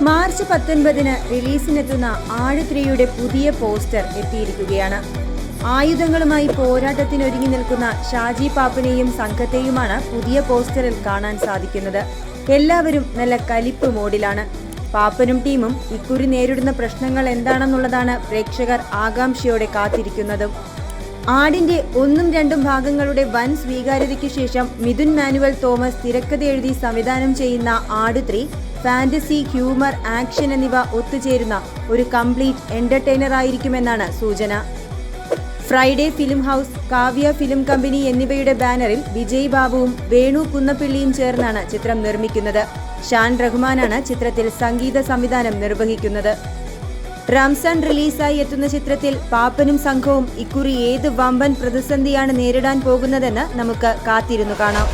March 19 റിലീസിനെത്തുന്ന ആട് 3യുടെ പുതിയ poster എത്തിയിരിക്കുകയാണ്. ആയുധങ്ങളുമായി പോരാട്ടത്തിനൊരുങ്ങി നിൽക്കുന്ന ഷാജി പാപ്പനെയും സംഘത്തെയുമാണ് പുതിയ പോസ്റ്ററിൽ കാണാൻ സാധിക്കുന്നത്. എല്ലാവരും നല്ല കലിപ്പ് മോഡിലാണ്. പാപ്പനും ടീമും ഇക്കുറി നേരിടുന്ന പ്രശ്നങ്ങൾ എന്താണെന്നുള്ളതാണ് പ്രേക്ഷകർ ആകാംക്ഷയോടെ കാത്തിരിക്കുന്നതും. ആടിന്റെ 1ഉം 2ഉം ഭാഗങ്ങളുടെ വൻ സ്വീകാര്യതയ്ക്കു ശേഷം മിഥുൻ മാനുവൽ തോമസ് തിരക്കഥ എഴുതി സംവിധാനം ചെയ്യുന്ന ആട് 3 ഫാന്റസി, ഹ്യൂമർ, ആക്ഷൻ എന്നിവ ഒത്തുചേരുന്ന ഒരു കംപ്ലീറ്റ് എന്റർടൈനർ ആയിരിക്കുമെന്നാണ് സൂചന. Friday film house, Kavya film company എന്നിവയുടെ ബാനറിൽ വിജയ് ബാബുവും വേണു കുന്നപ്പിള്ളിയും ചേർന്നാണ് ചിത്രം നിർമ്മിക്കുന്നത്. ഷാൻ റഹ്മാനാണ് ചിത്രത്തിൽ സംഗീത സംവിധാനം നിർവഹിക്കുന്നത്. റംസാൻ റിലീസായി എത്തുന്ന ചിത്രത്തിൽ പാപ്പനും സംഘവും ഇക്കുറി ഏത് വമ്പൻ പ്രതിസന്ധിയാണ് നേരിടാൻ പോകുന്നതെന്ന് നമുക്ക് കാത്തിരുന്നു കാണാം.